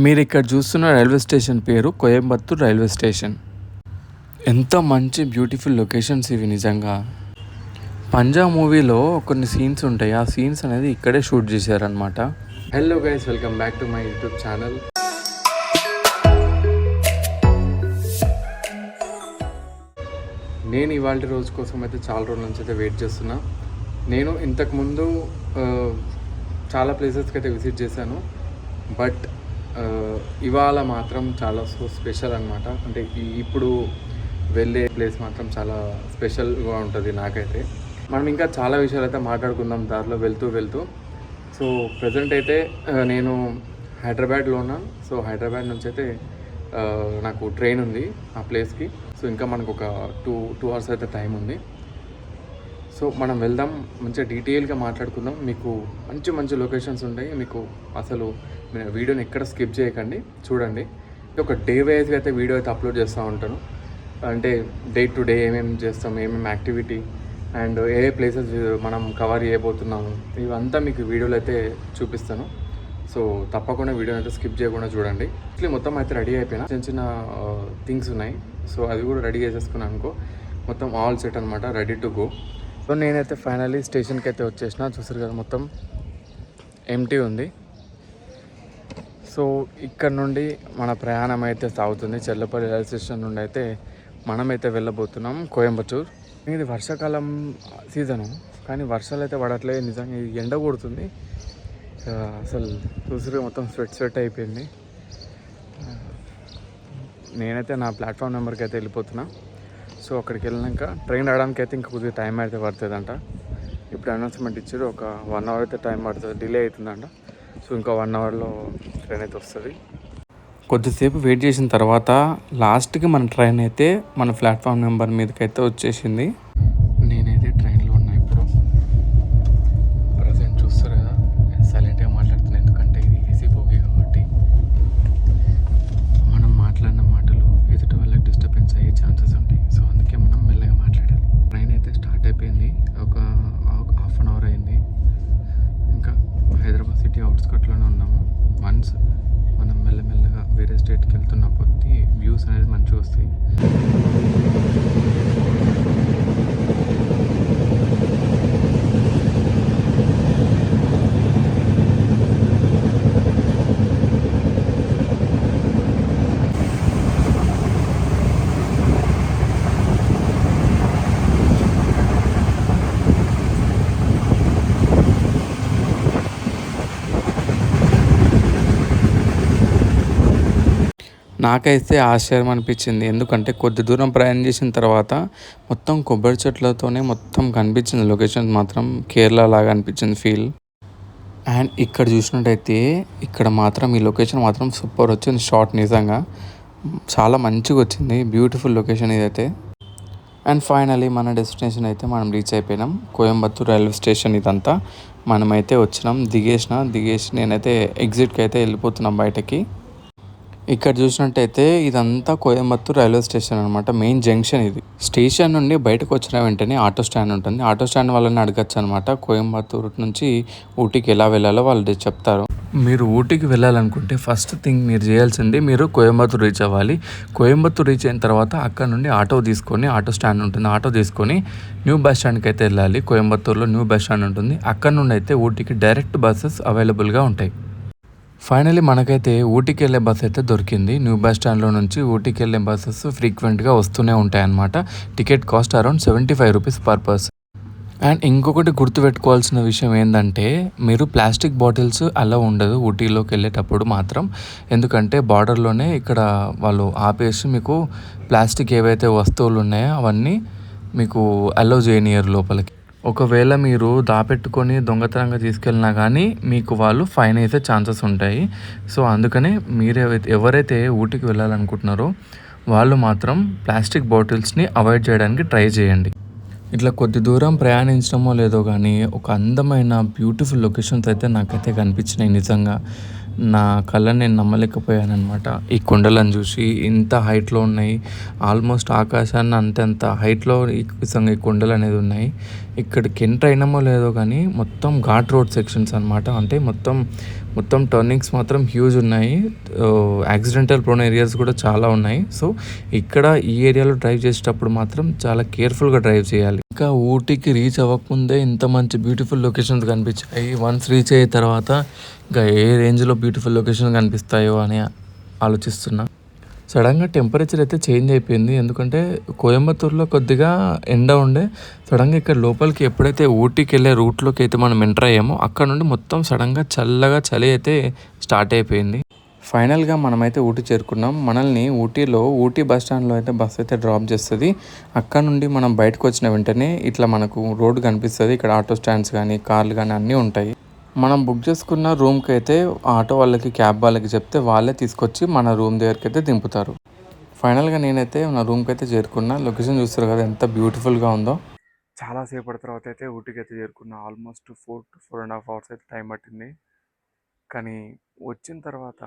మీరు ఇక్కడ చూస్తున్న రైల్వే స్టేషన్ పేరు కోయంబత్తూర్ రైల్వే స్టేషన్. ఎంత మంచి బ్యూటిఫుల్ లొకేషన్స్ ఇవి నిజంగా. పంజాబ్ మూవీలో కొన్ని సీన్స్ ఉంటాయి, ఆ సీన్స్ అనేది ఇక్కడే షూట్ చేశారనమాట. Hello guys, welcome back to my YouTube channel. నేను ఇవాళ రోజు కోసం అయితే చాలా రోజుల నుంచి అయితే వెయిట్ చేస్తున్నా. నేను ఇంతకుముందు చాలా ప్లేసెస్కి అయితే విజిట్ చేశాను, బట్ ఇవాళ మాత్రం చాలా స్పెషల్ అనమాట. అంటే ఇప్పుడు వెళ్ళే ప్లేస్ మాత్రం చాలా స్పెషల్గా ఉంటుంది నాకైతే. మనం ఇంకా చాలా విషయాలు అయితే మాట్లాడుకుందాం దారిలో వెళ్తూ. సో ప్రజెంట్ అయితే నేను హైదరాబాద్లో ఉన్నాను. సో హైదరాబాద్ నుంచి అయితే నాకు ట్రైన్ ఉంది ఆ ప్లేస్కి. సో ఇంకా మనకు ఒక టూ అవర్స్ అయితే టైం ఉంది. సో మనం వెళ్దాం, మంచిగా డీటెయిల్గా మాట్లాడుకుందాం. మీకు మంచి లొకేషన్స్ ఉంటాయి. మీకు అసలు వీడియోని ఎక్కడ స్కిప్ చేయకండి, చూడండి. ఒక డే వైజ్గా అయితే వీడియో అయితే అప్లోడ్ చేస్తూ ఉంటాను. అంటే డే టు డే ఏమేమి చేస్తాం, ఏమేమి యాక్టివిటీ అండ్ ఏ ప్లేసెస్ మనం కవర్ చేయబోతున్నాము, ఇవంతా మీకు వీడియోలో అయితే చూపిస్తాను. సో తప్పకుండా వీడియోని అయితే స్కిప్ చేయకుండా చూడండి. ఇట్లా మొత్తం అయితే రెడీ అయిపోయినా, చిన్న థింగ్స్ ఉన్నాయి. సో అది కూడా రెడీ చేసేసుకున్నాను అనుకో, మొత్తం ఆల్ సెట్ అనమాట, రెడీ టు గో. సో నేనైతే ఫైనల్లీ స్టేషన్కి అయితే వచ్చేసిన. చూసారు కదా, మొత్తం ఎంటీ ఉంది. సో ఇక్కడ నుండి మన ప్రయాణం అయితే సాగుతుంది. చెర్లపల్లి రైల్వే స్టేషన్ నుండి అయితే మనమైతే వెళ్ళబోతున్నాం కోయంబత్తూర్. ఇది వర్షాకాలం సీజను, కానీ వర్షాలు అయితే పడట్లేదు. నిజంగా ఎండ కొడుతుంది అసలు. చూసారు మొత్తం స్వెట్ అయిపోయింది. నేనైతే నా ప్లాట్ఫామ్ నెంబర్కి అయితే వెళ్ళిపోతున్నా. సో అక్కడికి వెళ్ళినాక ట్రైన్ రావడానికి అయితే ఇంకా కొద్దిగా టైం అయితే పడుతుందంట. ఇప్పుడు అనౌన్స్మెంట్ ఇచ్చారు, ఒక 1 అవర్ అయితే టైం పడుతుంది, డిలే అవుతుందంట. సో ఇంకా 1 అవర్లో ట్రైన్ అయితే వస్తుంది. కొద్దిసేపు వెయిట్ చేసిన తర్వాత లాస్ట్కి మన ట్రైన్ అయితే మన ప్లాట్ఫామ్ నెంబర్ మీదకి అయితే వచ్చేసింది. నేనైతే ట్రైన్లో ఉన్నా ఇప్పుడు. ప్రజెంట్ చూస్తారు కదా, సైలెంట్గా మాట్లాడుతున్నాను, ఎందుకంటే ఇది ఏసీ బోగి కాబట్టి మనం మాట్లాడిన మాటలు ఎదుటి వాళ్ళకి డిస్టర్బెన్స్ అయ్యే ఛాన్సెస్ ఉంటాయి. సో అందుకే మనం మెల్లగా మాట్లాడాలి. ట్రైన్ అయితే స్టార్ట్ అయిపోయింది, ఒక హాఫ్ అన్ అవర్ అయింది. ఇంకా హైదరాబాద్ సిటీ అవుట్స్కట్లోనే ఉన్నాము. వన్స్ మనం మెల్లమెల్లగా వేరే స్టేట్కి వెళ్తున్న కొద్దీ వ్యూస్ అనేది మంచిగా వస్తాయి. నాకైతే ఆశ్చర్యం అనిపించింది, ఎందుకంటే కొద్ది దూరం ప్రయాణం చేసిన తర్వాత మొత్తం కొబ్బరి చెట్లతోనే మొత్తం కనిపించింది. లొకేషన్ మాత్రం కేరళ లాగా అనిపించింది ఫీల్. అండ్ ఇక్కడ చూసినట్టయితే ఇక్కడ మాత్రం ఈ లొకేషన్ మాత్రం సూపర్ వచ్చింది. షాట్ నిజంగా చాలా మంచిగా వచ్చింది, బ్యూటిఫుల్ లొకేషన్ ఇదైతే. అండ్ ఫైనలీ మన డెస్టినేషన్ అయితే మనం రీచ్ అయిపోయినాం, కోయంబత్తూర్ రైల్వే స్టేషన్. ఇదంతా మనమైతే వచ్చినాం, దిగేసి నేనైతే ఎగ్జిట్కి అయితే వెళ్ళిపోతున్నాం బయటకి. ఇక్కడ చూసినట్టయితే ఇదంతా కోయంబత్తూర్ రైల్వే స్టేషన్ అనమాట, మెయిన్ జంక్షన్ ఇది. స్టేషన్ నుండి బయటకు వచ్చిన వెంటనే ఆటో స్టాండ్ ఉంటుంది. ఆటో స్టాండ్ వాళ్ళని అడగచ్చు అనమాట, కోయంబత్తూర్ నుంచి ఊటీకి ఎలా వెళ్ళాలో వాళ్ళు చెప్తారు. మీరు ఊటీకి వెళ్ళాలనుకుంటే ఫస్ట్ థింగ్ మీరు చేయాల్సింది, మీరు కోయంబత్తూర్ రీచ్ అవ్వాలి. కోయంబత్తూర్ రీచ్ అయిన తర్వాత అక్కడ నుండి ఆటో తీసుకొని, ఆటో స్టాండ్ ఉంటుంది, ఆటో తీసుకొని న్యూ బస్ స్టాండ్కి అయితే వెళ్ళాలి. కోయంబత్తూర్లో న్యూ బస్ స్టాండ్ ఉంటుంది. అక్కడ నుండి అయితే ఊటీకి డైరెక్ట్ బస్సెస్ అవైలబుల్గా ఉంటాయి. ఫైనలీ మనకైతే ఊటీకి వెళ్ళే బస్ అయితే దొరికింది. న్యూ బస్ స్టాండ్లో నుంచి ఊటీకి వెళ్ళే బస్సెస్ ఫ్రీక్వెంట్గా వస్తూనే ఉంటాయి అన్నమాట. Ticket cost around 75 rupees per person. And ఇంకొకటి గుర్తుపెట్టుకోవాల్సిన విషయం ఏంటంటే, మీరు ప్లాస్టిక్ బాటిల్స్ అలా ఉండదు ఊటీలోకి వెళ్ళేటప్పుడు మాత్రం. ఎందుకంటే బార్డర్లోనే ఇక్కడ వాళ్ళు ఆపేసి మీకు ప్లాస్టిక్ ఏవైతే వస్తువులు ఉన్నాయో అవన్నీ మీకు అలౌ చేయనియరు లోపలికి. ఒకవేళ మీరు దాపెట్టుకొని దొంగతనంగా తీసుకెళ్ళినా కానీ మీకు వాళ్ళు ఫైన్ వేసే ఛాన్సెస్ ఉంటాయి. సో అందుకనే ఎవరైతే ఊటీకి వెళ్ళాలనుకుంటున్నారో వాళ్ళు మాత్రం ప్లాస్టిక్ బాటిల్స్ని అవాయిడ్ చేయడానికి ట్రై చేయండి. ఇట్లా కొద్ది దూరం ప్రయాణించడమో లేదో కానీ ఒక అందమైన బ్యూటిఫుల్ లొకేషన్స్ అయితే నాకైతే కనిపించినాయి. నిజంగా నా కళ్ళని నేను నమ్మలేకపోయాను అనమాట. ఈ కొండలను చూసి ఇంత హైట్లో ఉన్నాయి, ఆల్మోస్ట్ ఆకాశాన్ని అంతంత హైట్లో ఈ కొండలు అనేది ఉన్నాయి. ఇక్కడికి ఎంటర్ అయినామో లేదో కానీ మొత్తం ఘాట్ రోడ్ సెక్షన్స్ అనమాట. అంటే మొత్తం మొత్తం టర్నింగ్స్ మాత్రం హ్యూజ్ ఉన్నాయి. యాక్సిడెంటల్ ప్రోన్ ఏరియాస్ కూడా చాలా ఉన్నాయి. సో ఇక్కడ ఈ ఏరియాలో డ్రైవ్ చేసేటప్పుడు మాత్రం చాలా కేర్ఫుల్గా డ్రైవ్ చేయాలి. ఇంకా ఊటీకి రీచ్ అవ్వకముందే ఇంత మంచి బ్యూటిఫుల్ లొకేషన్స్ కనిపించాయి. వన్స్ రీచ్ అయిన తర్వాత ఇంకా ఏ రేంజ్లో బ్యూటిఫుల్ లొకేషన్ కనిపిస్తాయో అని ఆలోచిస్తున్నా. సడన్గా టెంపరేచర్ అయితే చేంజ్ అయిపోయింది. ఎందుకంటే కోయంబత్తూరులో కొద్దిగా ఎండ ఉండే, సడన్గా ఇక్కడ లోపలికి ఎప్పుడైతే ఊటీకి వెళ్ళే రూట్లోకి అయితే మనం ఎంటర్ అయ్యామో అక్కడ నుండి మొత్తం సడన్గా చల్లగా చలి అయితే స్టార్ట్ అయిపోయింది. ఫైనల్గా మనమైతే ఊటీ చేరుకున్నాం. మనల్ని ఊటీ బస్ స్టాండ్లో అయితే బస్ అయితే డ్రాప్ చేస్తుంది. అక్కడ నుండి మనం బయటకు వచ్చిన వెంటనే ఇట్లా మనకు రోడ్డు కనిపిస్తుంది. ఇక్కడ ఆటో స్టాండ్స్ కానీ కార్లు కానీ అన్నీ ఉంటాయి. మనం బుక్ చేసుకున్న రూమ్కి అయితే ఆటో వాళ్ళకి క్యాబ్ వాళ్ళకి చెప్తే వాళ్ళే తీసుకొచ్చి మన రూమ్ దగ్గరికి అయితే దింపుతారు. ఫైనల్గా నేనైతే నా రూమ్కి అయితే చేరుకున్నా. లొకేషన్ చూస్తారు కదా ఎంత బ్యూటిఫుల్గా ఉందో. చాలా సేపటి తర్వాత అయితే ఊటీకి అయితే చేరుకున్నా. ఆల్మోస్ట్ 4 to 4.5 hours అయితే టైం పట్టింది. కానీ వచ్చిన తర్వాత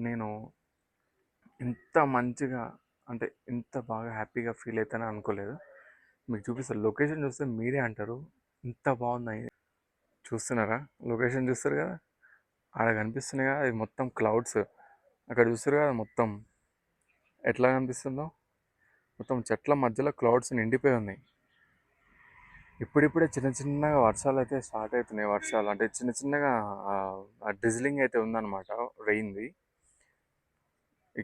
నేను ఇంత మంచిగా అంటే ఇంత బాగా హ్యాపీగా ఫీల్ అవుతానని అనుకోలేదు. మీకు చూపిస్తారు, లొకేషన్ చూస్తే మీరే అంటారు ఇంత బాగున్నాయి. చూస్తున్నారా, లొకేషన్ చూస్తారు కదా, ఆడ కనిపిస్తున్నాయి కదా, అది మొత్తం క్లౌడ్స్. అక్కడ చూస్తారు కదా మొత్తం ఎట్లా కనిపిస్తుందో, మొత్తం చెట్ల మధ్యలో క్లౌడ్స్ నిండిపోయి ఉన్నాయి. ఇప్పుడిప్పుడే చిన్న చిన్నగా వర్షాలు అయితే స్టార్ట్ అవుతున్నాయి. వర్షాలు అంటే చిన్న చిన్నగా డ్రిజిలింగ్ అయితే ఉందన్నమాట, రెయిన్ది.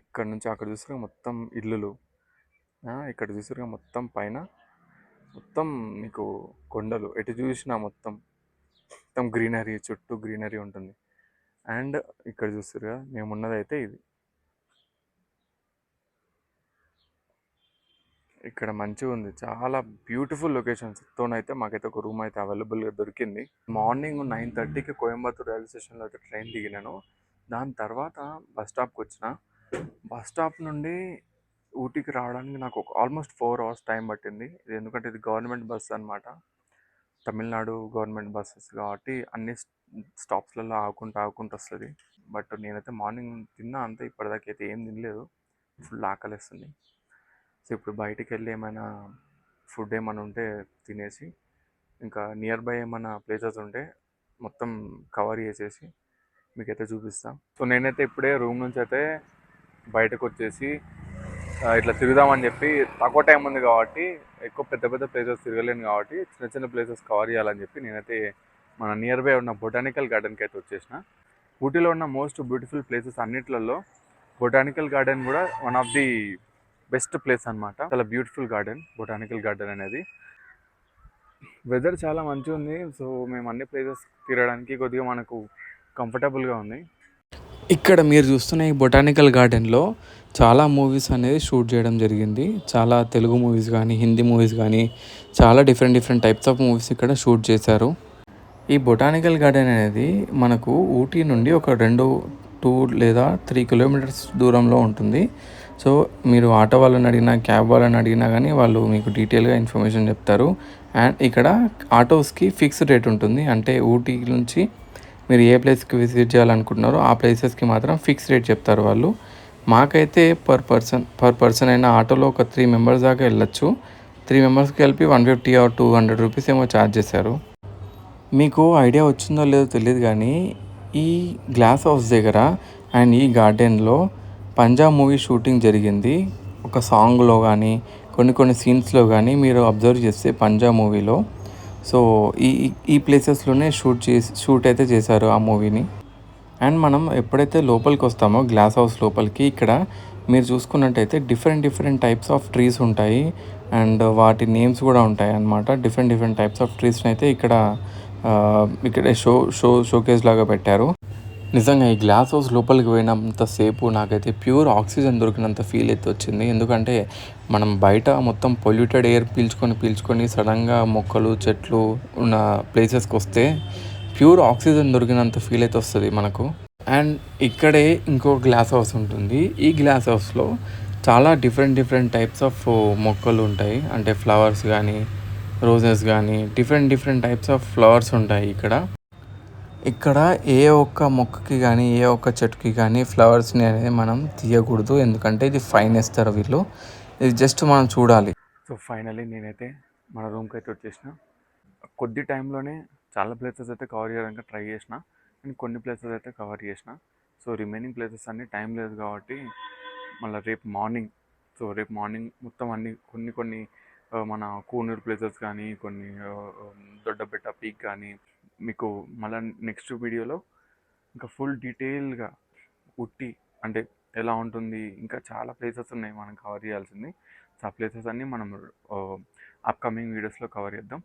ఇక్కడ నుంచి అక్కడ చూసారుగా మొత్తం ఇల్లులు, ఇక్కడ చూసారుగా మొత్తం పైన మొత్తం మీకు కొండలు, ఎటు చూసినా మొత్తం మొత్తం గ్రీనరీ, చుట్టూ గ్రీనరీ ఉంటుంది. అండ్ ఇక్కడ చూస్తారుగా మేమున్నది అయితే ఇది. ఇక్కడ మంచిగా ఉంది, చాలా బ్యూటిఫుల్ లొకేషన్స్తోనైతే మాకైతే ఒక రూమ్ అయితే అవైలబుల్గా దొరికింది. మార్నింగ్ 9:30కి కోయంబత్తూర్ రైల్వే స్టేషన్లో అయితే ట్రైన్ దిగినాను. దాని తర్వాత బస్ స్టాప్కి వచ్చిన. బస్ స్టాప్ నుండి ఊటీకి రావడానికి నాకు ఆల్మోస్ట్ 4 hours టైం పట్టింది. ఇది ఎందుకంటే ఇది గవర్నమెంట్ బస్ అనమాట, తమిళనాడు గవర్నమెంట్ బస్సెస్ కాబట్టి అన్ని స్టాప్స్లలో ఆగుకుంటూ వస్తుంది. బట్ నేనైతే మార్నింగ్ తిన్నా అంతే, ఇప్పటిదాకా అయితే ఏం తినలేదు, ఫుల్ ఆకలిస్తుంది. సో ఇప్పుడు బయటికి వెళ్ళి ఏమైనా ఫుడ్ ఏమైనా ఉంటే తినేసి, ఇంకా నియర్ బై ఏమైనా ప్లేసెస్ ఉంటే మొత్తం కవర్ చేసేసి మీకైతే చూపిస్తాను. సో నేనైతే ఇప్పుడే రూమ్ నుంచి అయితే బయటకు వచ్చేసి ఇట్లా తిరుగుదామని చెప్పి, తక్కువ టైం ఉంది కాబట్టి ఎక్కువ పెద్ద పెద్ద ప్లేసెస్ తిరగలేను కాబట్టి చిన్న చిన్న ప్లేసెస్ కవర్ చేయాలని చెప్పి నేనైతే మన నియర్ బై ఉన్న బొటానికల్ గార్డెన్కి అయితే వచ్చేసిన. ఊటీలో ఉన్న మోస్ట్ బ్యూటిఫుల్ ప్లేసెస్ అన్నిట్లలో బొటానికల్ గార్డెన్ కూడా one of the best place అనమాట. చాలా బ్యూటిఫుల్ గార్డెన్ బొటానికల్ గార్డెన్ అనేది. వెదర్ చాలా మంచిగా ఉంది. సో మేము అన్ని ప్లేసెస్ తిరగడానికి కొద్దిగా మనకు కంఫర్టబుల్గా ఉంది. ఇక్కడ మీరు చూస్తున్న ఈ బొటానికల్ గార్డెన్లో చాలా మూవీస్ అనేది షూట్ చేయడం జరిగింది. చాలా తెలుగు మూవీస్ కానీ హిందీ మూవీస్ కానీ చాలా డిఫరెంట్ టైప్స్ ఆఫ్ మూవీస్ ఇక్కడ షూట్ చేశారు. ఈ బొటానికల్ గార్డెన్ అనేది మనకు ఊటీ నుండి ఒక 2 లేదా 3 kilometers దూరంలో ఉంటుంది. సో మీరు ఆటో వాళ్ళని అడిగినా క్యాబ్ వాళ్ళని అడిగినా కానీ వాళ్ళు మీకు డీటెయిల్గా ఇన్ఫర్మేషన్ చెప్తారు. అండ్ ఇక్కడ ఆటోస్కి ఫిక్స్డ్ రేట్ ఉంటుంది. అంటే ఊటీ నుంచి మీరు ఏ ప్లేస్కి విజిట్ చేయాలనుకుంటున్నారో ఆ ప్లేసెస్కి మాత్రం ఫిక్స్ రేట్ చెప్తారు వాళ్ళు. మాకైతే పర్ పర్సన్ అయినా ఆటోలో ఒక 3 members దాకా వెళ్ళొచ్చు. 3 members కలిపి 150 or 200 రూపీస్ ఏమో ఛార్జ్ చేశారు. మీకు ఐడియా వచ్చిందో లేదో తెలియదు కానీ ఈ గ్లాస్ హౌస్ దగ్గర అండ్ ఈ గార్డెన్లో పంజాబ్ మూవీ షూటింగ్ జరిగింది. ఒక సాంగ్లో కానీ కొన్ని సీన్స్లో కానీ మీరు అబ్జర్వ్ చేస్తే పంజాబ్ మూవీలో, సో ఈ ప్లేసెస్లోనే షూట్ అయితే చేశారు ఆ మూవీని. అండ్ మనం ఎప్పుడైతే లోపలికి వస్తామో గ్లాస్ హౌస్ లోపలికి, ఇక్కడ మీరు చూసుకున్నట్టయితే డిఫరెంట్ టైప్స్ ఆఫ్ ట్రీస్ ఉంటాయి. అండ్ వాటి నేమ్స్ కూడా ఉంటాయి అన్నమాట. డిఫరెంట్ టైప్స్ ఆఫ్ ట్రీస్ని అయితే ఇక్కడ షోకేస్ లాగా పెట్టారు. నిజంగా ఈ గ్లాస్ హౌస్ లోపలికి పోయినంతసేపు నాకైతే ప్యూర్ ఆక్సిజన్ దొరికినంత ఫీల్ అయితే వచ్చింది. ఎందుకంటే మనం బయట మొత్తం పొల్యూటెడ్ ఎయిర్ పీల్చుకొని సడన్గా మొక్కలు చెట్లు ఉన్న ప్లేసెస్కి వస్తే ప్యూర్ ఆక్సిజన్ దొరికినంత ఫీల్ అయితే వస్తుంది మనకు. అండ్ ఇక్కడే ఇంకో గ్లాస్ హౌస్ ఉంటుంది. ఈ గ్లాస్ హౌస్లో చాలా డిఫరెంట్ టైప్స్ ఆఫ్ మొక్కలు ఉంటాయి. అంటే ఫ్లవర్స్ కానీ రోజెస్ కానీ డిఫరెంట్ టైప్స్ ఆఫ్ ఫ్లవర్స్ ఉంటాయి ఇక్కడ ఏ ఒక్క మొక్కకి కానీ ఏ ఒక్క చెట్టుకి కానీ ఫ్లవర్స్ని అనేది మనం తీయకూడదు. ఎందుకంటే ఇది ఫైన్ వేస్తారు వీళ్ళు. ఇది జస్ట్ మనం చూడాలి. సో ఫైనలీ నేనైతే మన రూమ్కి అయితే వచ్చేసిన. కొద్ది టైంలోనే చాలా ప్లేసెస్ అయితే కవర్ చేయడానికి ట్రై చేసిన. అండ్ కొన్ని ప్లేసెస్ అయితే కవర్ చేసిన. సో రిమైనింగ్ ప్లేసెస్ అన్నీ టైం లేదు కాబట్టి మళ్ళీ రేపు మార్నింగ్ మొత్తం అన్ని కొన్ని మన కూనూరు ప్లేసెస్ కానీ కొన్ని దొడ్డబెట్ట పీక్ కానీ మీకు మళ్ళీ నెక్స్ట్ వీడియోలో ఇంకా ఫుల్ డీటెయిల్గా ఉట్టి అంటే ఎలా ఉంటుంది, ఇంకా చాలా ప్లేసెస్ ఉన్నాయి మనం కవర్ చేయాల్సింది. సో ఆ ప్లేసెస్ అన్నీ మనం అప్కమింగ్ వీడియోస్లో కవర్ చేద్దాం.